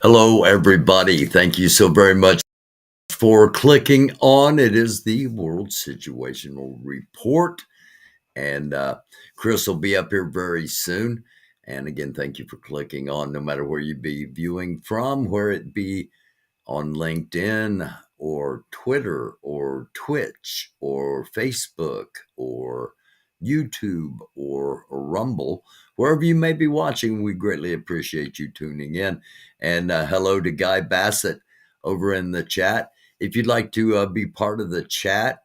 Hello, everybody. Thank you so very much for clicking on. It is the World Situational Report, and Chris will be up here very soon. And again, thank you for clicking on, no matter where you be viewing from, where it be on LinkedIn or Twitter or Twitch or Facebook or YouTube or Rumble, wherever you may be watching. We greatly appreciate you tuning in. And hello to Guy Bassett over in the chat. If you'd like to be part of the chat,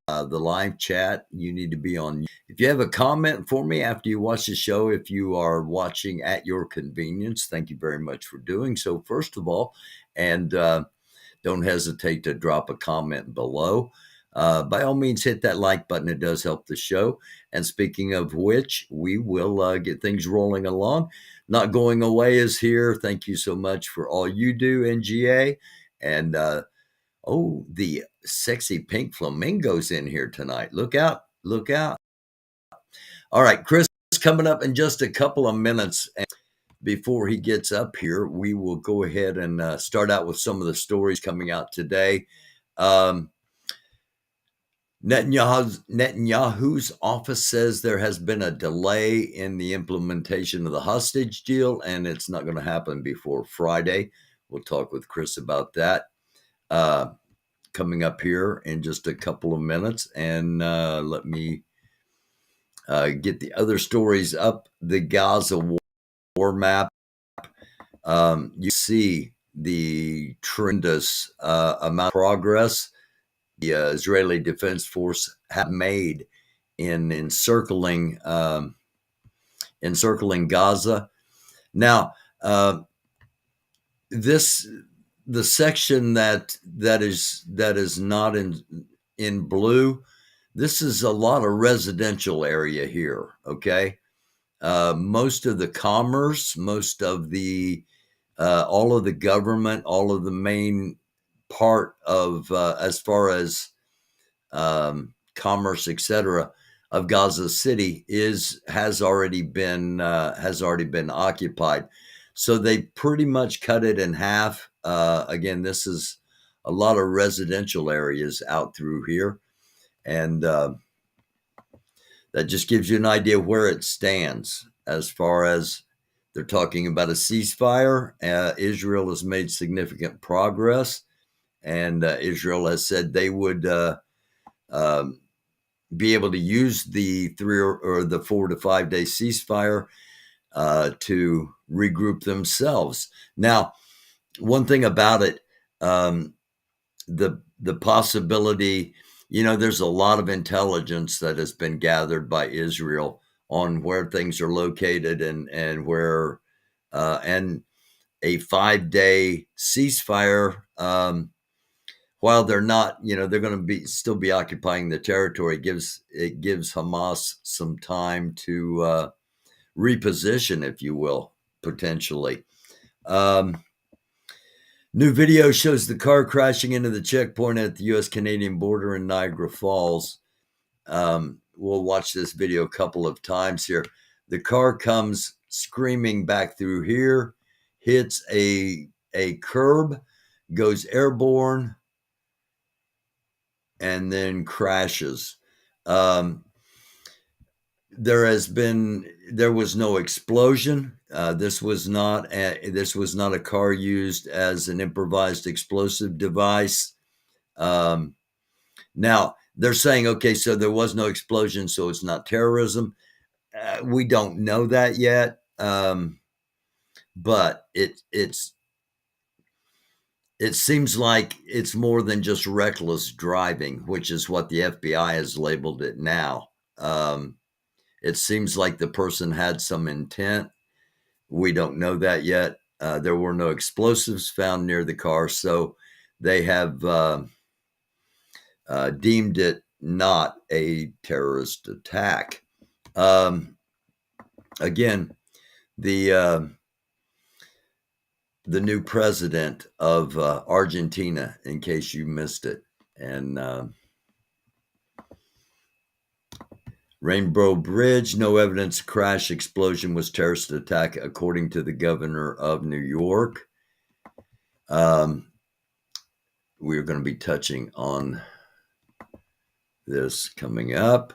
the live chat, you need to be on. If you have a comment for me after you watch the show, if you are watching at your convenience, thank you very much for doing so, first of all. And don't hesitate to drop a comment below. By all means, hit that like button. It does help the show. And speaking of which, we will get things rolling along. Not Going Away is here. Thank you so much for all you do, NGA. And the sexy pink flamingo's in here tonight. Look out. Look out. All right, Chris is coming up in just a couple of minutes. And before he gets up here, we will go ahead and start out with some of the stories coming out today. Netanyahu's office says there has been a delay in the implementation of the hostage deal, and it's not going to happen before Friday. We'll talk with Chris about that coming up here in just a couple of minutes. And let me get the other stories up. The Gaza war map. You see the tremendous amount of progress the Israeli Defense Force have made in encircling Gaza. Now, the section that is not in blue, this is a lot of residential area here. Okay, most of the commerce, most of the all of the government, all of the main part of as far as commerce, etc., of Gaza City has already been occupied. So they pretty much cut it in half. Again, this is a lot of residential areas out through here, and that just gives you an idea where it stands as far as they're talking about a ceasefire. Israel has made significant progress. And Israel has said they would be able to use the 4 to 5 day ceasefire to regroup themselves. Now, one thing about it, the possibility, there's a lot of intelligence that has been gathered by Israel on where things are located and where and a 5-day ceasefire. While they're not, they're going to still be occupying the territory. It gives Hamas some time to reposition, if you will, potentially. New video shows the car crashing into the checkpoint at the U.S.-Canadian border in Niagara Falls. We'll watch this video a couple of times here. The car comes screaming back through here, hits a curb, goes airborne, and then crashes. There was no explosion. This was not a car used as an improvised explosive device. Now they're saying, okay, so there was no explosion, so it's not terrorism. We don't know that yet, but it seems like it's more than just reckless driving, which is what the FBI has labeled it now. It seems like the person had some intent. We don't know that yet. There were no explosives found near the car, so they have deemed it not a terrorist attack. Again, the new president of Argentina, in case you missed it. And Rainbow Bridge, no evidence crash explosion was terrorist attack, according to the governor of New York. We're going to be touching on this coming up.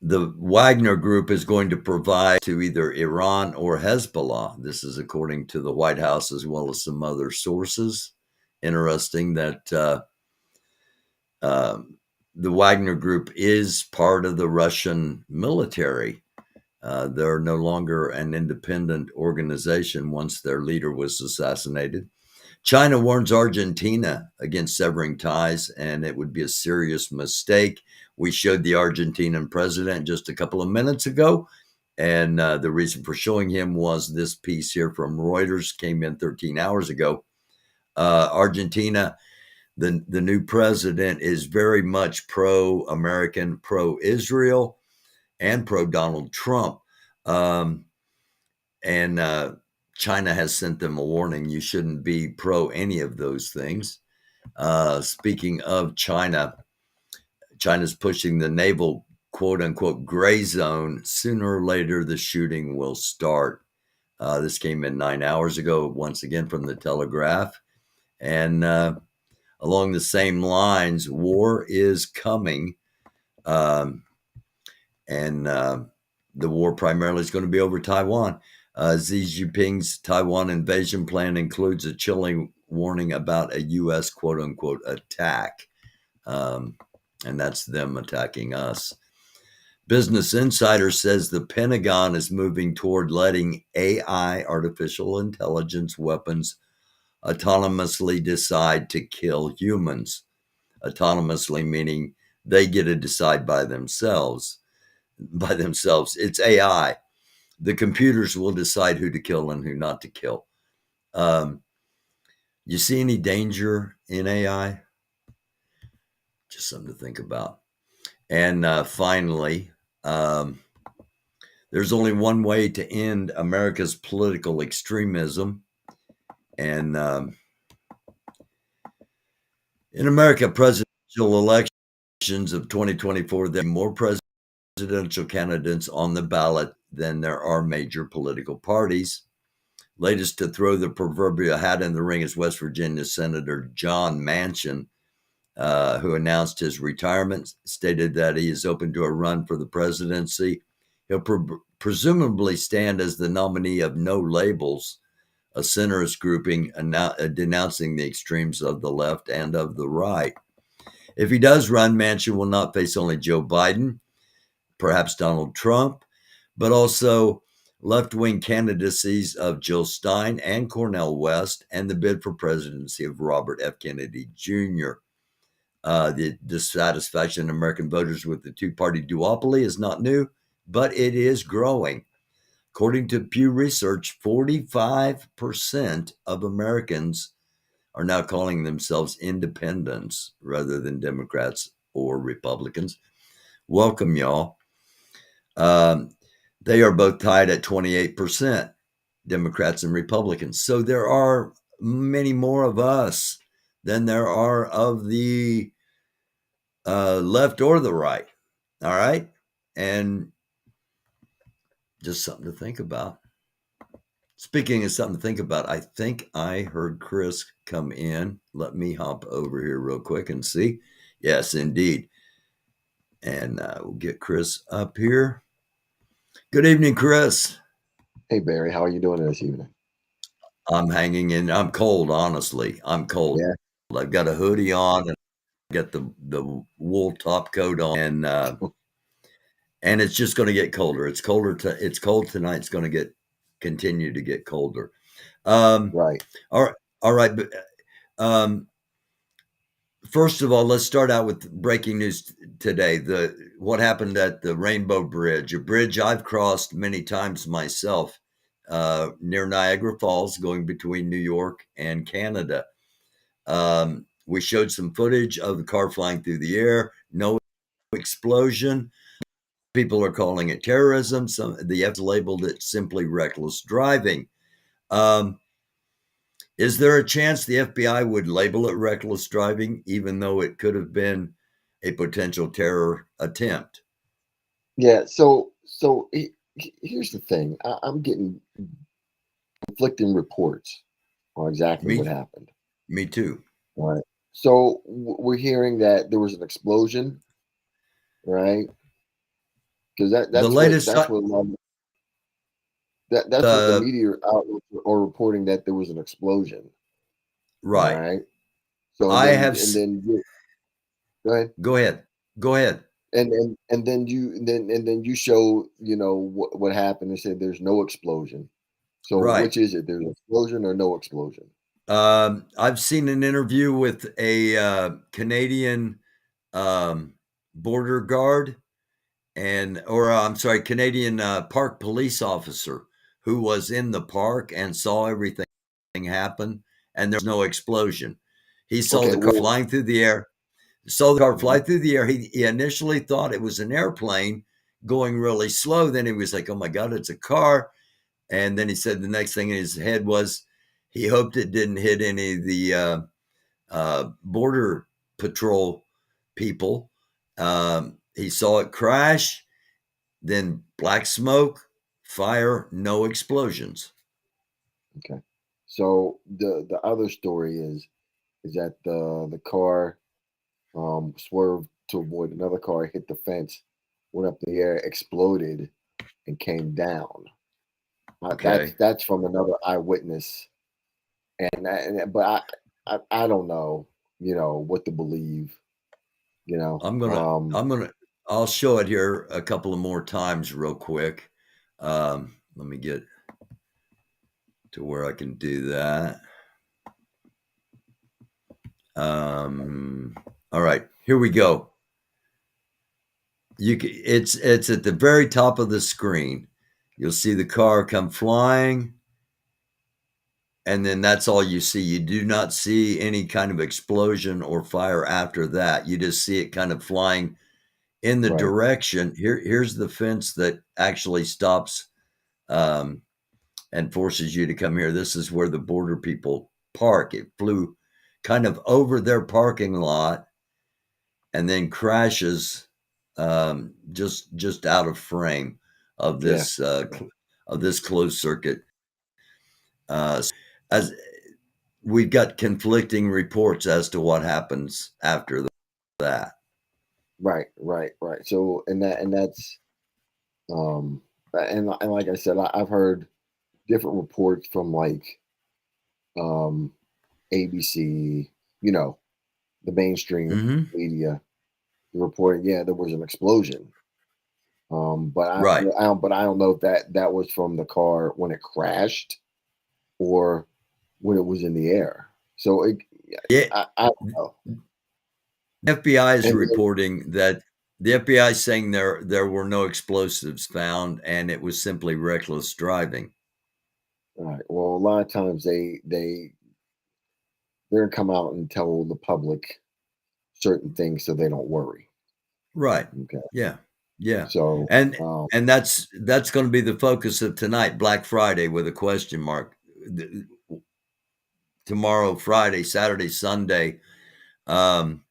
The Wagner Group is going to provide to either Iran or Hezbollah. This is according to the White House as well as some other sources. Interesting that the Wagner Group is part of the Russian military. They're no longer an independent organization once their leader was assassinated. China warns Argentina against severing ties, and it would be a serious mistake. We showed the Argentinian president just a couple of minutes ago, and the reason for showing him was this piece here from Reuters came in 13 hours ago. Argentina, the new president, is very much pro-American, pro-Israel, and pro-Donald Trump. And China has sent them a warning. You shouldn't be pro any of those things. Speaking of China, China's pushing the naval quote unquote gray zone. Sooner or later, the shooting will start. This came in 9 hours ago, once again from the Telegraph. And along the same lines, war is coming. And the war primarily is going to be over Taiwan. Xi Jinping's Taiwan invasion plan includes a chilling warning about a U.S. quote unquote attack. And that's them attacking us. Business Insider says the Pentagon is moving toward letting AI, artificial intelligence weapons, autonomously decide to kill humans. Autonomously meaning they get to decide by themselves. It's AI. The computers will decide who to kill and who not to kill. You see any danger in AI? Just something to think about. And finally, there's only one way to end America's political extremism. And in America, presidential elections of 2024, there are more presidential candidates on the ballot than there are major political parties. Latest to throw the proverbial hat in the ring is West Virginia Senator John Manchin, who announced his retirement, stated that he is open to a run for the presidency. He'll presumably stand as the nominee of No Labels, a centrist grouping denouncing the extremes of the left and of the right. If he does run, Manchin will not face only Joe Biden, perhaps Donald Trump, but also left-wing candidacies of Jill Stein and Cornel West, and the bid for presidency of Robert F. Kennedy Jr. The dissatisfaction of American voters with the two-party duopoly is not new, but it is growing. According to Pew Research, 45% of Americans are now calling themselves independents rather than Democrats or Republicans. Welcome, y'all. They are both tied at 28%, Democrats and Republicans. So there are many more of us than there are of the left or the right. All right. And just something to think about. Speaking of something to think about, I think I heard Chris come in. Let me hop over here real quick and see. Yes, indeed. And we'll get Chris up here. Good evening, Chris. Hey, Barry, how are you doing this evening? I'm hanging in. I'm cold, honestly. I'm cold. Yeah. I've got a hoodie on and I got the wool top coat on, and it's just going to get colder. It's colder. It's cold tonight. It's going to continue to get colder. Right. All right. All right. But first of all, let's start out with breaking news today. What happened at the Rainbow Bridge, a bridge I've crossed many times myself, near Niagara Falls, going between New York and Canada. We showed some footage of the car flying through the air. No explosion. People are calling it terrorism. The F labeled it simply reckless driving. Is there a chance the FBI would label it reckless driving, even though it could have been a potential terror attempt? Yeah. So here's the thing. I'm getting conflicting reports on exactly what Me, happened. me too. Right. So we're hearing that there was an explosion, right? Because The latest, that's what a lot of, that's what the uh, media outlets are reporting, that there was an explosion. All right. right. So I then have. go ahead. Go ahead. Go ahead. And then you show, what happened, and said there's no explosion. So Right. which is it? There's an explosion or no explosion? I've seen an interview with a Canadian um, border guard or I'm sorry, Canadian park police officer who was in the park and saw everything happen, and there's no explosion. He saw Okay. the car Well. flying through the air. Saw the car fly Mhm. through the air. He initially thought it was an airplane going really slow. Then he was like, "Oh my God, it's a car!" And then he said the next thing in his head was he hoped it didn't hit any of the border patrol people. He saw it crash, then black smoke, fire, no explosions. Okay. So the other story is that the car swerved to avoid another car, hit the fence, went up in the air, exploded, and came down. Okay, That's from another eyewitness, but I don't know, what to believe. You know, I'm gonna I'm gonna I'll show it here a couple of more times real quick. Let me get to where I can do that. Um, all right, here we go. It's at the very top of the screen. You'll see the car come flying, and then that's all you see. You do not see any kind of explosion or fire after that. You just see it kind of flying in the right. direction. Here's the fence that actually stops um, and forces you to come here. This is where the border people park. It flew kind of over their parking lot and then crashes just out of frame of Yeah. this Yeah. of this closed circuit. As we've got conflicting reports as to what happens after that. Right. Right. Right. So that's um and like I said, I've heard different reports from like um ABC, the mainstream Mm-hmm. media reporting, yeah, there was an explosion. But Right. I don't know if that was from the car when it crashed or when it was in the air. So yeah, Yeah. I don't know. FBI is And reporting that the FBI is saying there were no explosives found and it was simply reckless driving. all right, well, a lot of times they're gonna come out and tell the public certain things so they don't worry. Right. Okay, Yeah. Yeah. so And that's going to be the focus of tonight, Black Friday with a question mark. Tomorrow, Friday, Saturday, Sunday, um,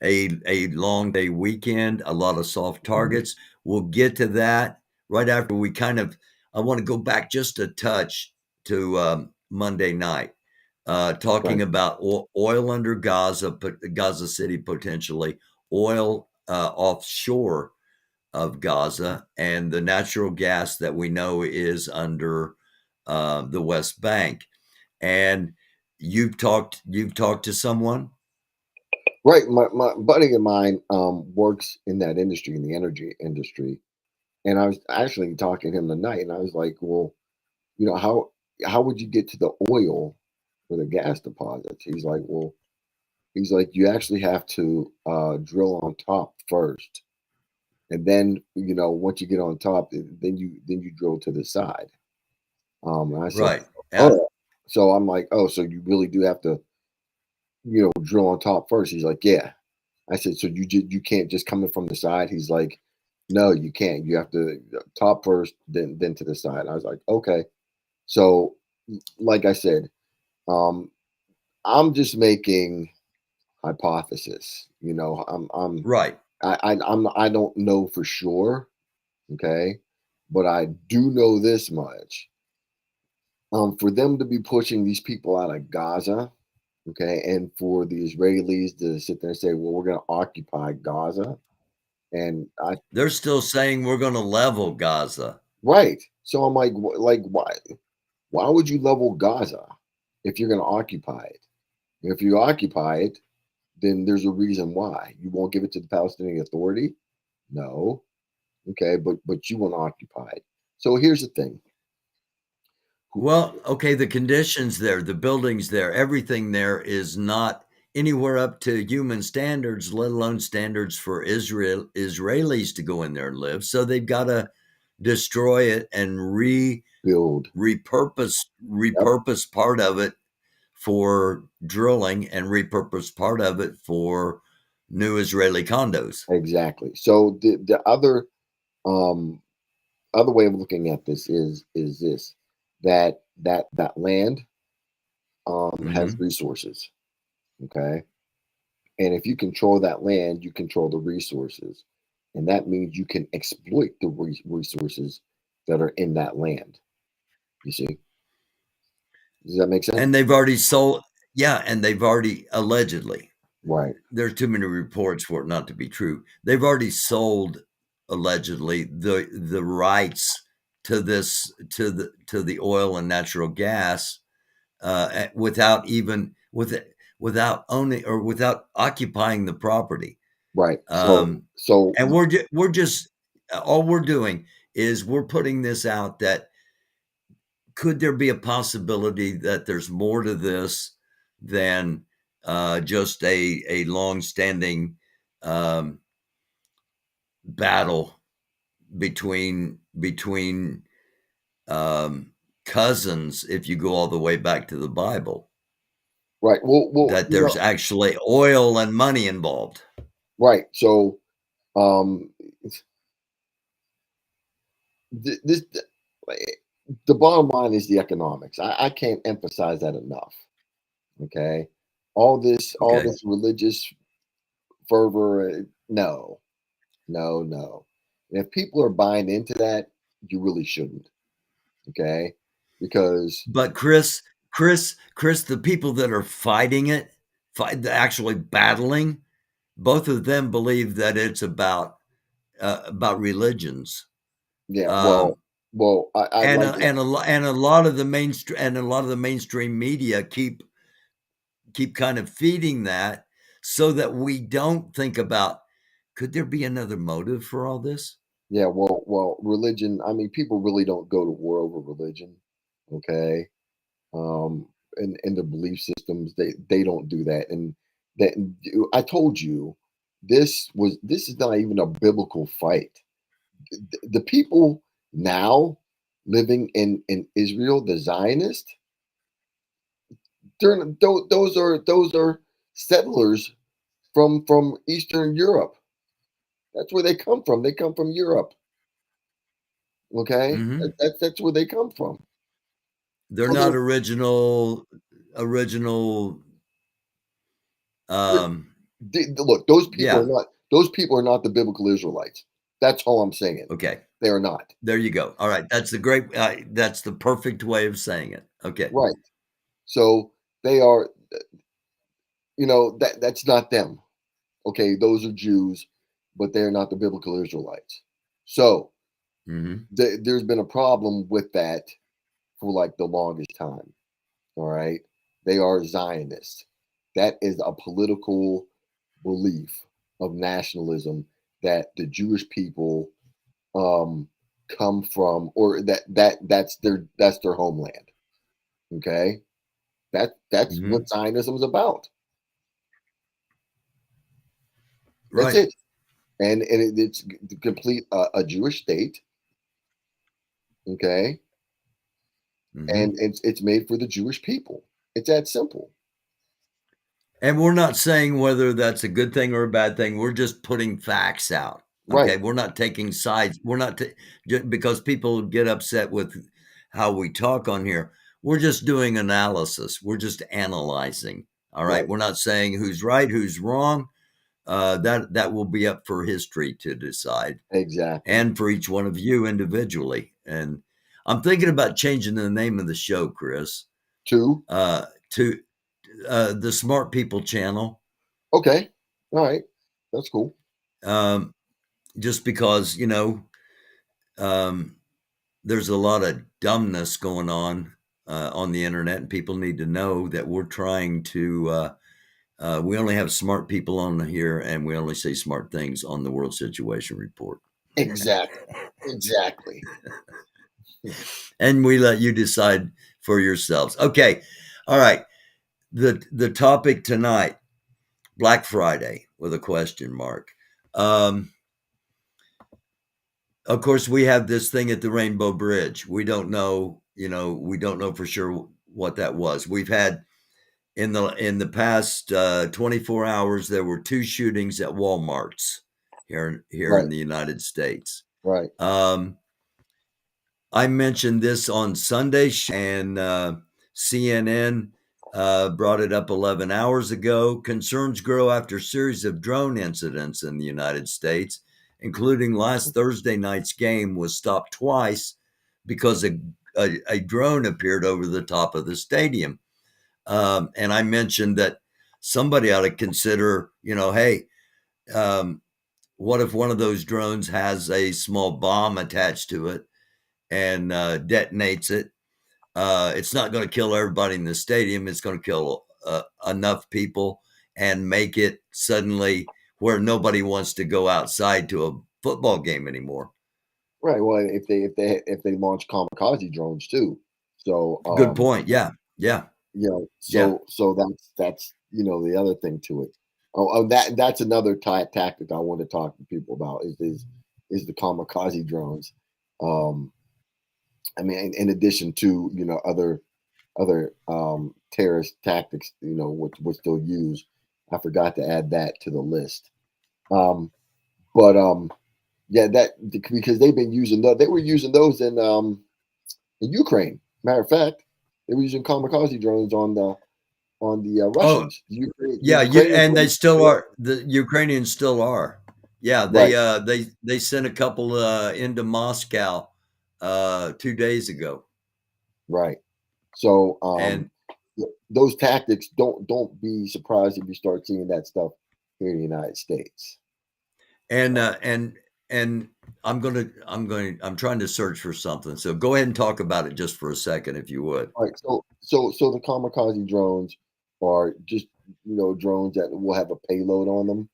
a long day weekend, a lot of soft mhm, targets. We'll get to that right after we kind of. I want to go back just a touch to Monday night, talking right, about oil under Gaza, Gaza City potentially, oil offshore of Gaza, and the natural gas that we know is under the West Bank. And you've talked to someone, right. My buddy of mine works in that industry, in the energy industry, and I was actually talking to him tonight, and I was like, well, how would you get to the oil for the gas deposits? He's like, you actually have to drill on top first, and then once you get on top, then you drill to the side. And I said, right? oh, so I'm like, oh, so you really do have to drill on top first. He's like, yeah. I said, so you can't just come in from the side. He's like, no, you can't. You have to top first, then to the side. I was like, okay. So, like I said, um, I'm just making hypothesis. Right. I don't know for sure. Okay, but I do know this much. For them to be pushing these people out of Gaza, okay, and for the Israelis to sit there and say, "Well, we're going to occupy Gaza," and I They're still saying we're going to level Gaza. right. So I'm like, like why? Why would you level Gaza if you're going to occupy it? If you occupy it, then there's a reason why. You won't give it to the Palestinian Authority? No. Okay, but you want to occupy it. So here's the thing. Well, okay, the conditions there, the buildings there, everything there is not anywhere up to human standards, let alone standards for Israelis to go in there and live. So they've got to destroy it and Build. Yep, repurpose part of it for drilling and repurpose part of it for new Israeli condos. exactly. So the um other way of looking at this is this that land has Hmm. resources. Okay. And if you control that land, you control the resources. And that means you can exploit the resources that are in that land. You see? Does that make sense? And they've already sold, yeah, and they've already allegedly, Right. there's too many reports for it not to be true. They've already sold allegedly the rights to this to the oil and natural gas without even without owning or without occupying the property. Right. Um, So and we're just all we're doing is we're putting this out that could there be a possibility that there's more to this than just a long-standing um, battle between um, cousins if you go all the way back to the Bible, right. Well, that there's actually oil and money involved. right. So um this the bottom line is the economics. I can't emphasize that enough. Okay. All Okay. this religious fervor, no, no, no. And if people are buying into that, you really shouldn't. Okay. Because But Chris, the people that are fighting it, actually battling, both of them believe that it's about religions. yeah, Um, I'd like to and a lot of the mainstream media keep kind of feeding that so that we don't think about could there be another motive for all this? yeah, religion, I mean, people really don't go to war over religion. Okay. And their belief systems, they don't do that. And that I told you, this is not even a biblical fight. The people now living in Israel, the Zionists, those are settlers from Eastern Europe. That's where they come from. They come from Europe. Okay, Hmm. that's where they come from. They're So not original. they're, Um, look, yeah. those people are not the biblical Israelites. That's all I'm saying. Okay. They are not. There you go. All right. That's the great. That's the perfect way of saying it. Okay. Right. So they are, that's not them. Okay, those are Jews, but they're not the biblical Israelites. So Hmm. there's been a problem with that for like the longest time. All right. They are Zionists. That is a political belief of nationalism that the Jewish people um, come from, or that's their homeland. Okay, that's Hmm. what Zionism is about. That's Right. it, and it's to complete a Jewish state. Okay, and Hmm. it's made for the Jewish people. It's that simple. And we're not saying whether that's a good thing or a bad thing. We're just putting facts out. Right. Okay. We're not taking sides. We're not, because people get upset with how we talk on here. We're just doing analysis. We're just analyzing. All right. Right. We're not saying who's right, who's wrong. That will be up for history to decide Exactly. and for each one of you individually. And I'm thinking about changing the name of the show, Chris, Two. to the Smart People Channel. Okay. All right. That's cool. Um, just because, um, there's a lot of dumbness going on the internet, and people need to know that we're trying to. We only have smart people on here, and we only say smart things on the World Situation Report. Exactly. Exactly. And we let you decide for yourselves. Okay. All right. The topic tonight, Black Friday with a question mark. Of course, we have this thing at the Rainbow Bridge. We don't know, we don't know for sure what that was. We've had in the past 24 hours, there were 2 shootings at Walmarts here in Right. the United States. Right. Um, I mentioned this on Sunday, and CNN brought it up 11 hours ago. Concerns grow after a series of drone incidents in the United States, including last Thursday night's game was stopped twice because a drone appeared over the top of the stadium. And I mentioned that somebody ought to consider, hey, um, what if one of those drones has a small bomb attached to it and detonates it? It's not going to kill everybody in the stadium. It's going to kill enough people and make it suddenly where nobody wants to go outside to a football game anymore. Right. Well, if they launch kamikaze drones too, so Good point. Yeah, yeah, yeah. so that's the other thing to it. That's another tactic I want to talk to people about is the kamikaze drones. Um, I mean, in addition to other terrorist tactics, which they'll use. I forgot to add that to the list. Um, but yeah, that because they've been using they were using those in Ukraine. Matter of fact, they were using kamikaze drones on the Oh, Russians. The yeah, Ukrainians and were they using still it. are. The Ukrainians still are. Yeah, Right, they sent a couple into Moscow 2 days ago, right. So and those tactics don't be surprised if you start seeing that stuff here in the United States. and So, uh, and and I'm trying to search for something. So go ahead and talk about it just for a second, if you would. all right, so the kamikaze drones are just drones that will have a payload on them.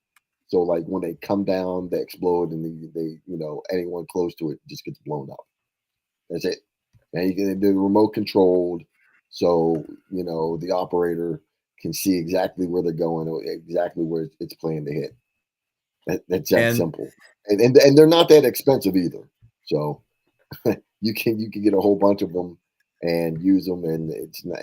So like when they come down, they explode, and they anyone close to it just gets blown up. That's it. And you can they're remote controlled, so the operator can see exactly where they're going, or exactly where it's planning to hit. That's that And simple, and they're not that expensive either. So you can get a whole bunch of them and use them, and it's not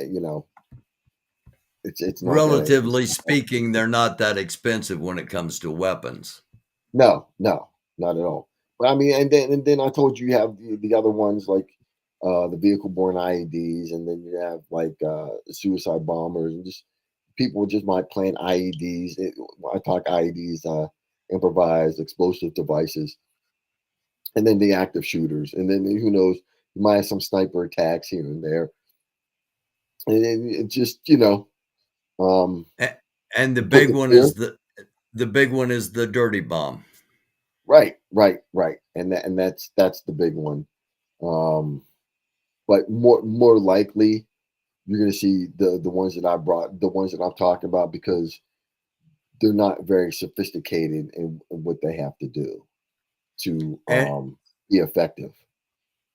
it's not that relatively speaking, they're not that expensive when it comes to weapons. no, not at all. But I mean, and then I told you have the other ones like the vehicle-borne IEDs, and then you have like suicide bombers, and just people just might plan IEDs. I talk IEDs, improvised explosive devices, and then the active shooters, and then who knows, you might have some sniper attacks here and there, and then it just um, And the put big the one fear. is the big one is the dirty bomb. Right, right, right, and that's the big one. Um, but more likely, you're going to see the ones that I brought, the ones that I'm talking about, because they're not very sophisticated in what they have to do to And be effective.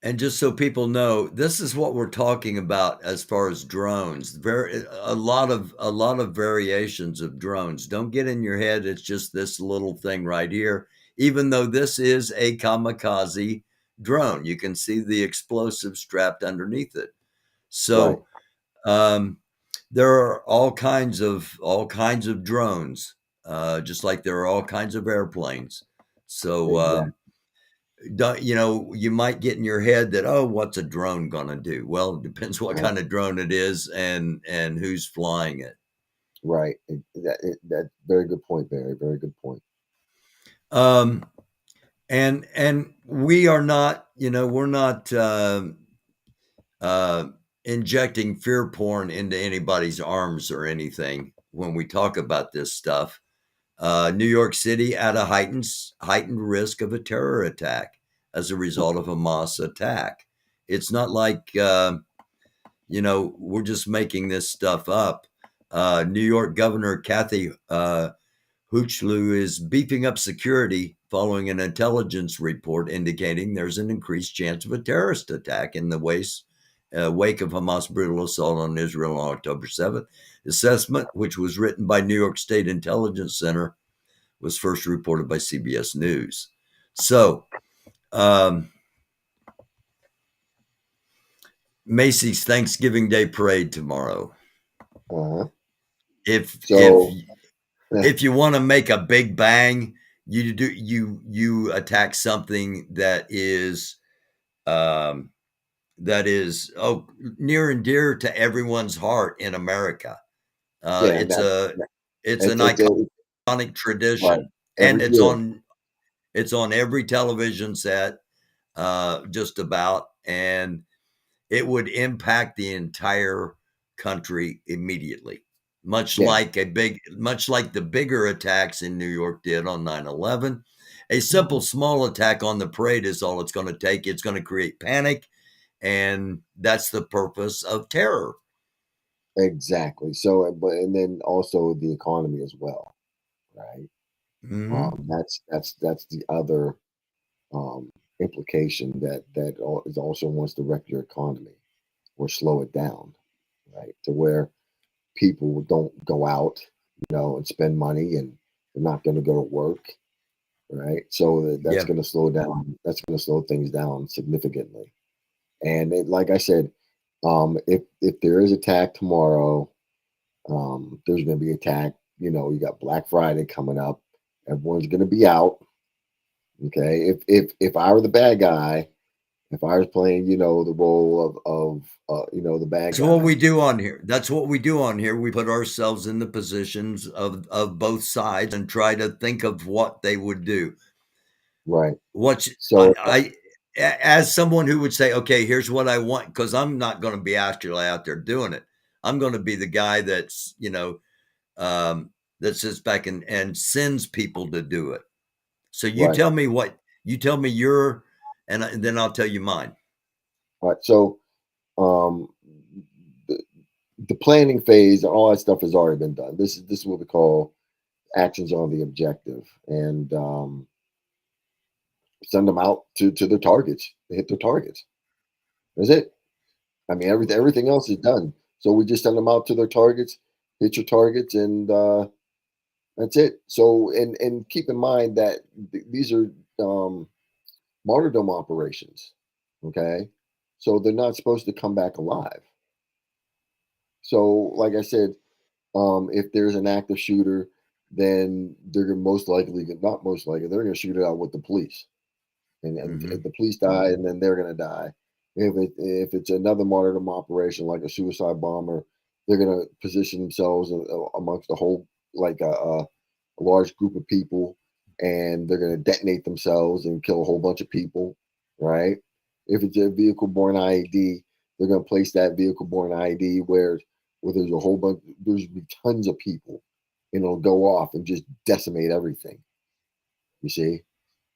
And just so people know, this is what we're talking about as far as drones. A lot of variations of drones. Don't get in your head it's just this little thing right here. Even though this is a kamikaze drone, you can see the explosive strapped underneath it. Right, So um, there are all kinds of drones, just like there are all kinds of airplanes. So exactly. you might get in your head that, oh, what's a drone gonna do? Well, it depends what Right, kind of drone it is and who's flying it. right. That very good point, Barry. Very good point. um and we are not, we're not, uh, injecting fear porn into anybody's arms or anything when we talk about this stuff. New York City at a heightened risk of a terror attack as a result of a Hamas attack. It's not like we're just making this stuff up. New York Governor Kathy Hochul is beefing up security following an intelligence report indicating there's an increased chance of a terrorist attack in the wake of Hamas' brutal assault on Israel on October 7th. Assessment, which was written by New York State Intelligence Center, was first reported by CBS News. So, Macy's Thanksgiving Day Parade tomorrow. Uh-huh. If So, if you want to make a big bang, you attack something that is near and dear to everyone's heart in America. yeah, and It's that an it's iconic right tradition, and every year. it's on every television set, just about, and it would impact the entire country immediately. Yeah. Much like the bigger attacks in New York did on 9/11. A simple Mhm. small attack on the parade is all it's going to take. It's going to create panic, and that's the purpose of terror. Exactly. So, and then also the economy as well, right? Hmm. That's the other implication is also wants to wreck your economy or slow it down, right? To where people don't go out, and spend money, and they're not going to go to work, right? So that's Yeah. going to slow down. That's going to slow things down significantly. And like I said, if there is attack tomorrow, there's going to be attack. You got Black Friday coming up. Everyone's going to be out. Okay. If I were the bad guy, if I was playing, the role of the bad That's what guy, we do on here. That's what we do on here. We put ourselves in the positions of both sides and try to think of what they would do. right? What's So as someone who would say, okay, here's what I want, because I'm not going to be actually out there doing it. I'm going to be the guy that's that sits back and sends people to do it. So right, you tell me your, and then I'll tell you mine. right. So um, the, the planning phase and all that stuff has already been done. This is what we call actions on the objective, and send them out to their targets. They hit their targets. That's it. I mean, everything else is done. So we just send them out to their targets, hit your targets, and that's it. So and keep in mind that these are um, martyrdom operations. Okay, so they're not supposed to come back alive. So, like I said, if there's an active shooter, then they're most likely, not most likely, they're going to shoot it out with the police, and if Hmm. the police die, and then they're going to die. If it's another martyrdom operation like a suicide bomber, they're going to position themselves amongst a whole like a large group of people, and they're going to detonate themselves and kill a whole bunch of people, right? If it's a vehicle-borne IED, they're going to place that vehicle-borne IED where there's a whole bunch, there's be tons of people, and it'll go off and just decimate everything. You see,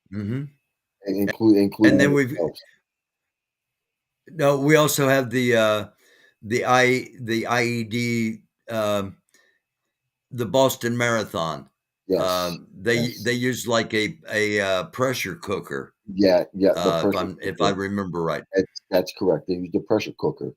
Hmm. and And including then themselves. we also have the IED, the Boston Marathon. Yes, They yes, use like a pressure cooker, yeah, yeah. The pressure if I cooker. remember right. That's correct. They used the pressure cooker,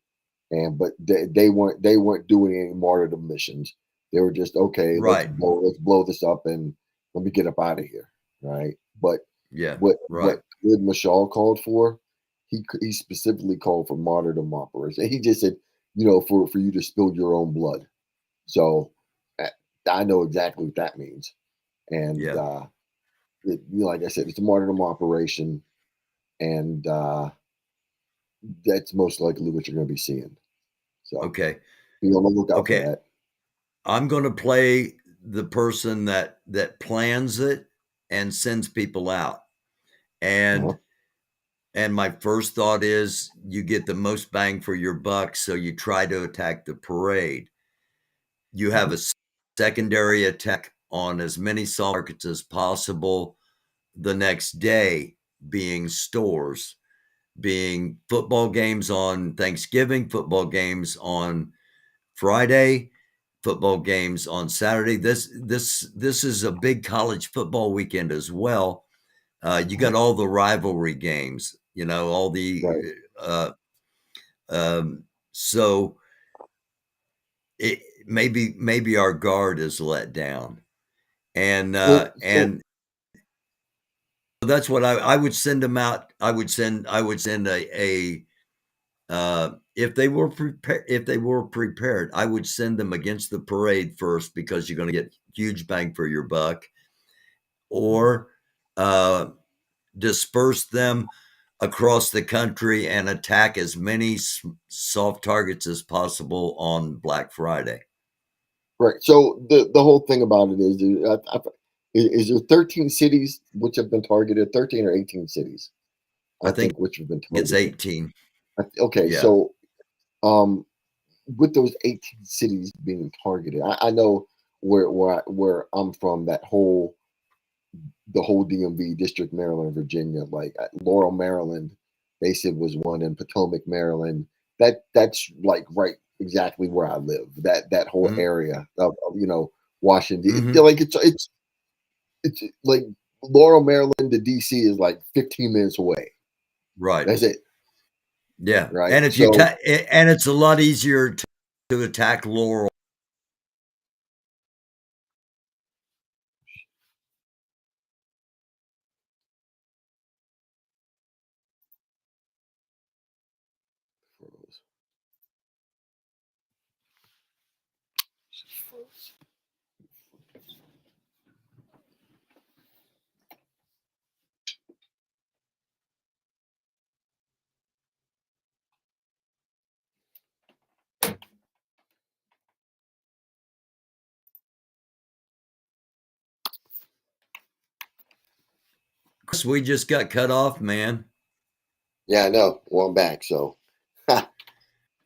and but they weren't doing any martyrdom missions. They were just okay. Let's Right. blow this up and let me get up out of here, right? But Yeah. what Right. Khalid Mashal called for, he specifically called for martyrdom operation. He just said, for you to spill your own blood. So uh, I know exactly what that means, and Yeah. like I said, it's a martyrdom operation, and that's most likely what you're going to be seeing. So Okay. be on the lookout for Okay. that. I'm going to play the person that plans it and sends people out. Uh-huh. And And my first thought is you get the most bang for your buck, so you try to attack the parade. You have a secondary attack on as many markets as possible the next day, being stores, being football games on Thanksgiving, football games on Friday, football games on Saturday. This is a big college football weekend as well. You got all the rivalry games, all the Right. uh, so it maybe our guard is let down, and Well, so and that's what I would send them out. I would send a if they were prepared, I would send them against the parade first because you're going to get huge bang for your buck, or uh, disperse them across the country and attack as many soft targets as possible on Black Friday. right. So the whole thing about it is there 13 cities which have been targeted, 13 or 18 cities, I I think think, which have been it's targeted. 18. Okay, Yeah. so um, with those 18 cities being targeted, I know where I'm from, the whole DMV district, Maryland, Virginia, like Laurel, Maryland, they said was one, in Potomac, Maryland. That's like right exactly where I live. That whole Mm-hmm. area of Washington. Mm-hmm. Like it's like Laurel, Maryland to DC is like 15 minutes away. Right. That's it. Yeah. Right. And if you So and it's a lot easier to attack Laurel. Chris, we just got cut off, man. yeah, I know. Well, I'm back. So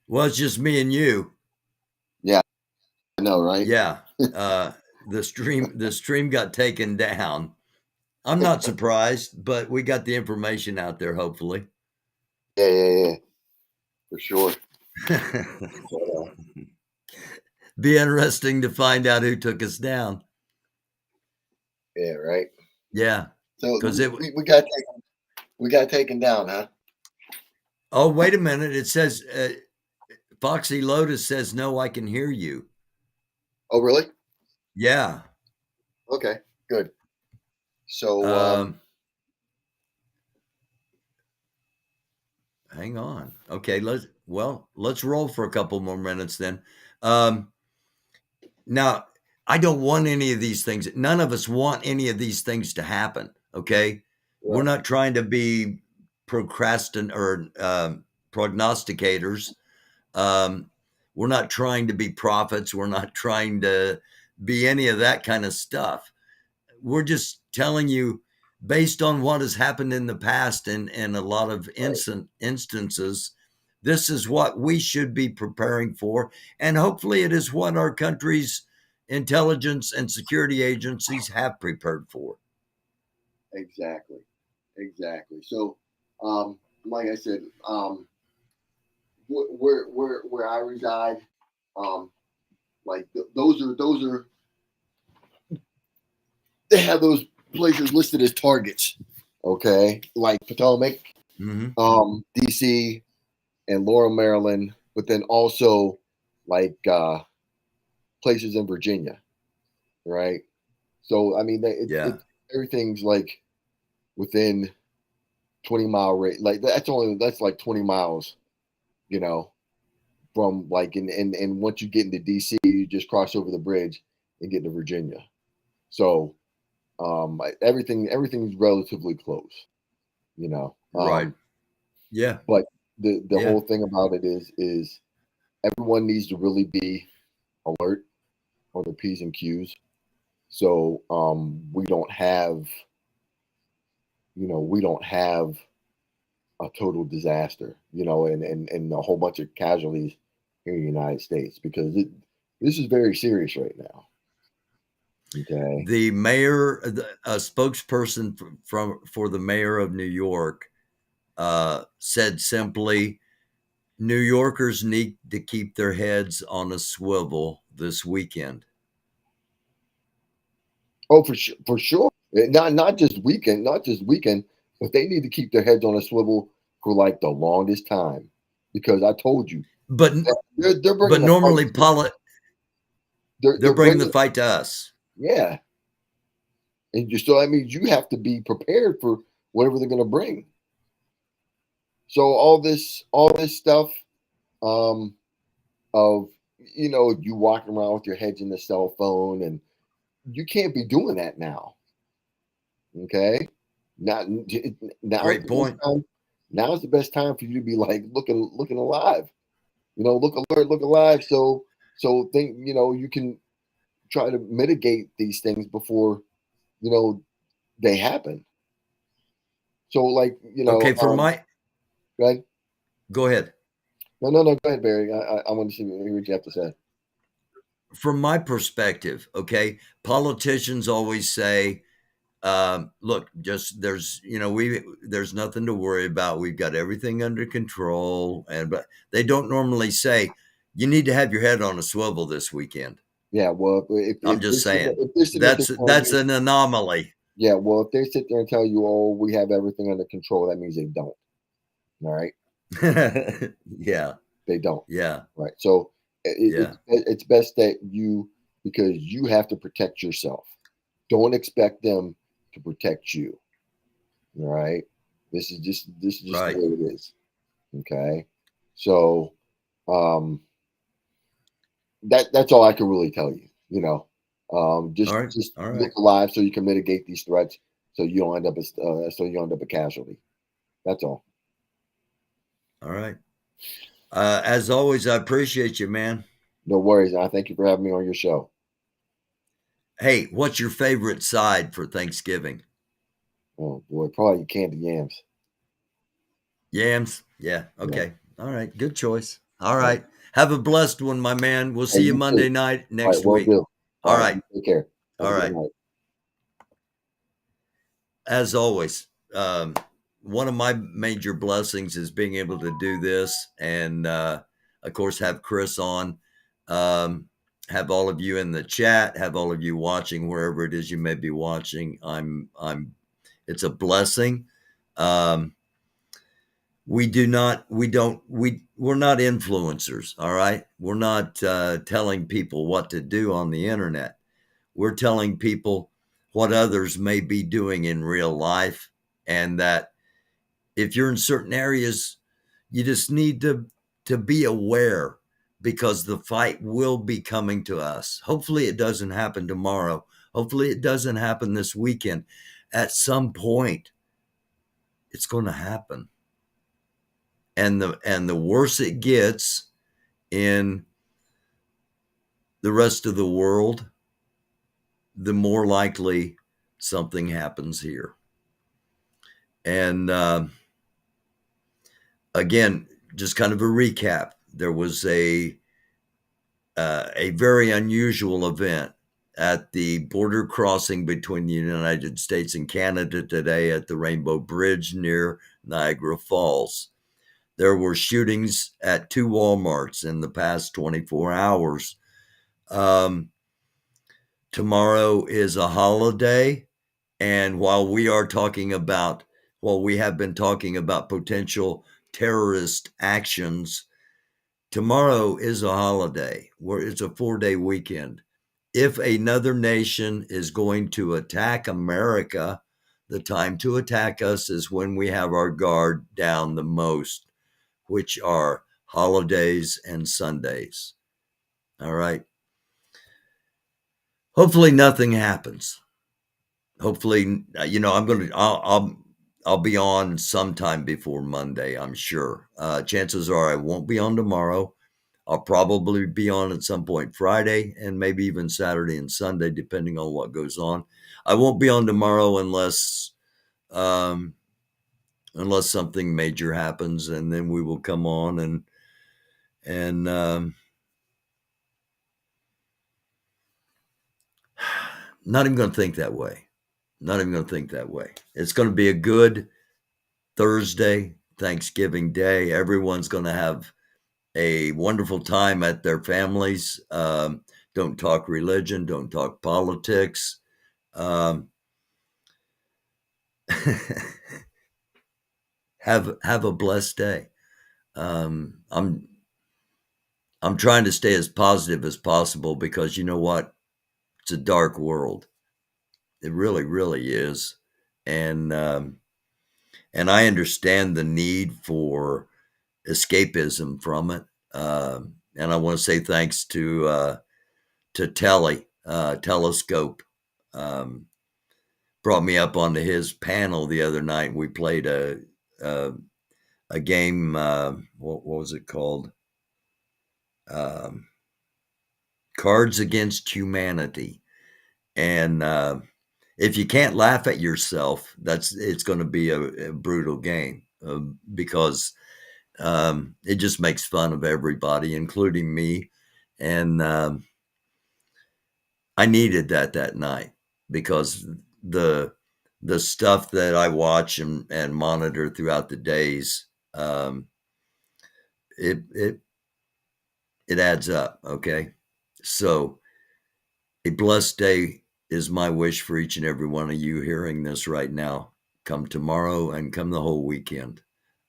Well, it's just me and you. yeah, I know, right? Yeah. Uh, the stream got taken down. I'm not surprised, but we got the information out there, hopefully. Yeah, for sure. Be interesting to find out who took us down. Yeah, right. Yeah, So because it. we got taken down, huh? Oh, wait a minute! It says Foxy Lotus says no. I can hear you. Oh, really? Yeah. Okay, good. So Um, hang on. Okay. Let's roll for a couple more minutes then. Um, Now, I don't want any of these things. None of us want any of these things to happen. Okay. We're right, not trying to be prognosticators. Um, we're not trying to be prophets. We're not trying to be any of that kind of stuff. We're just telling you based on what has happened in the past and a lot of right, instances, this is what we should be preparing for. And hopefully it is what our country's intelligence and security agencies have prepared for. exactly, exactly. So, like I said, where I reside, um, like those are they have those places listed as targets. Okay, like Potomac, Mm-hmm. DC, and Laurel, Maryland, but then also like places in Virginia, right? So I mean, Yeah. everything's like within 20-mile rate. Like that's like 20 miles, you know, from like and once you get into DC, you just cross over the bridge and get to Virginia. So everything's relatively close, you know. Right. Yeah. But the Yeah. whole thing about it is everyone needs to really be alert on the P's and Q's. So we don't have a total disaster, and a whole bunch of casualties here in the United States because this is very serious right now. Okay. The mayor, a spokesperson for the mayor of New York, said simply, New Yorkers need to keep their heads on a swivel this weekend. Oh, for sure. Not just weekend, but they need to keep their heads on a swivel for like the longest time, because I told you But they're but bringing a fight. normally they're They're bringing the bringing, fight to us. yeah, and so that means you have to be prepared for whatever they're going to bring. So all this stuff, um, of you walking around with your heads in the cell phone, and you can't be doing that now. Okay, not now's Great the best point. time. Now's the best time for you to be like looking alive. Look alert, look alive. So think you can try to mitigate these things before you know they happen. So like Okay, for my go ahead. go ahead. No, go ahead, Barry. I want to hear what you have to say. From my perspective, okay, politicians always say, look, just there's nothing to worry about. We've got everything under control, but they don't normally say you need to have your head on a swivel this weekend. Yeah, well, I'm just saying if they're sitting there telling that's you, an anomaly. yeah, well, if they sit there and tell you, oh, we have everything under control, that means they don't. All right, Yeah, they don't. yeah, Right. So yeah. it's best that because you have to protect yourself. Don't expect them to protect you. All right. This is just the Right. way it is. Okay. So um that's all I can really tell you. All right. Just All look right. alive so you can mitigate these threats, so you end up a casualty. That's all. All right. As always, I appreciate you, man. No worries. And I thank you for having me on your show. Hey, what's your favorite side for Thanksgiving? Oh boy, probably candy yams. Yams? Yeah. Yeah. Okay. All right. Good choice. All All right. right. Have a blessed one, my man. We'll Hey, see you you too. Monday night All right, next will week. do. All All right, right. you take care. Have All a good right. night. As always, one of my major blessings is being able to do this and, of course, have Chris on, um, have all of you in the chat, have all of you watching wherever it is you may be watching. It's a blessing. Um, we're not influencers. All right. We're not telling people what to do on the internet. We're telling people what others may be doing in real life, and that if you're in certain areas, you just need to be aware, because the fight will be coming to us. Hopefully it doesn't happen tomorrow. Hopefully it doesn't happen this weekend. At some point it's going to happen. And the worse it gets in the rest of the world, the more likely something happens here. And again, just kind of a recap. There was a very unusual event at the border crossing between the United States and Canada today at the Rainbow Bridge near Niagara Falls. There were shootings at 2 Walmarts in the past 24 hours. Um, Tomorrow is a holiday. And while we have been talking about potential terrorist actions, tomorrow is a holiday where it's a 4-day weekend. If another nation is going to attack America, the time to attack us is when we have our guard down the most, which are holidays and Sundays. All right. Hopefully nothing happens. Hopefully, I'll be on sometime before Monday, I'm sure. Chances are I won't be on tomorrow. I'll probably be on at some point Friday and maybe even Saturday and Sunday, depending on what goes on. I won't be on tomorrow unless um, unless something major happens, and then we will come on and not even going to think that way. Not even going to think that way. It's going to be a good Thursday, Thanksgiving Day. Everyone's going to have a wonderful time at their families. Don't talk religion. Don't talk politics. Um, have a blessed day. I'm trying to stay as positive as possible because you know what? It's a dark world. It really, really is, and I understand the need for escapism from it. And I want to say thanks to Telescope. Um, Brought me up onto his panel the other night. We played a, a game. What was it called? Um, Cards Against Humanity. And if you can't laugh at yourself, it's going to be a brutal game because it just makes fun of everybody, including me. And I needed that night because the the stuff that I watch and monitor throughout the days, it it it adds up. Okay, so a blessed day is my wish for each and every one of you hearing this right now. Come tomorrow and come the whole weekend.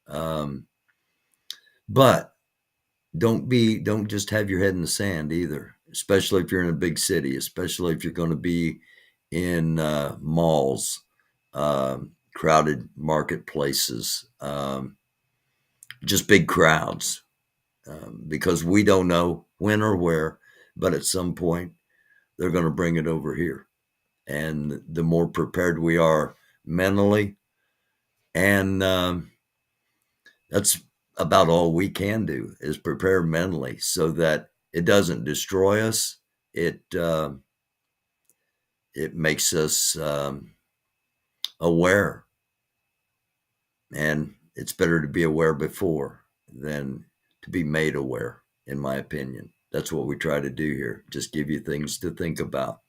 Um, but don't just have your head in the sand either, especially if you're in a big city, especially if you're going to be in malls, crowded marketplaces, just big crowds, because we don't know when or where, but at some point they're going to bring it over here. And the more prepared we are mentally, and that's about all we can do is prepare mentally so that it doesn't destroy us. It makes us aware, and it's better to be aware before than to be made aware, in my opinion. That's what we try to do here, just give you things to think about.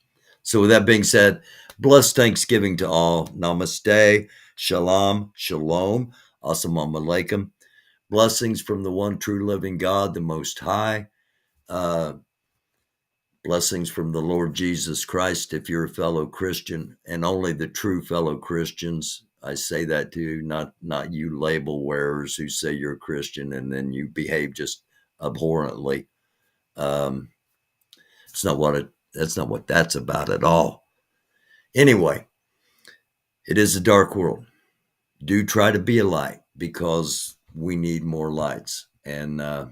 So with that being said, blessed Thanksgiving to all. Namaste, shalom, shalom, assalamu alaikum. Blessings from the one true living God, the Most High. Uh, Blessings from the Lord Jesus Christ if you're a fellow Christian, and only the true fellow Christians. I say that to you, not you label wearers who say you're a Christian and then you behave just abhorrently. Um, it's not what it. That's not what that's about at all. Anyway, it is a dark world. Do try to be a light because we need more lights. And I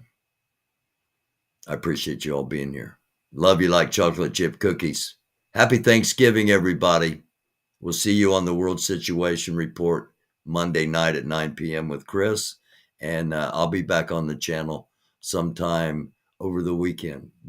appreciate you all being here. Love you like chocolate chip cookies. Happy Thanksgiving, everybody. We'll see you on the World Situation Report Monday night at 9 p.m. with Chris. And I'll be back on the channel sometime over the weekend.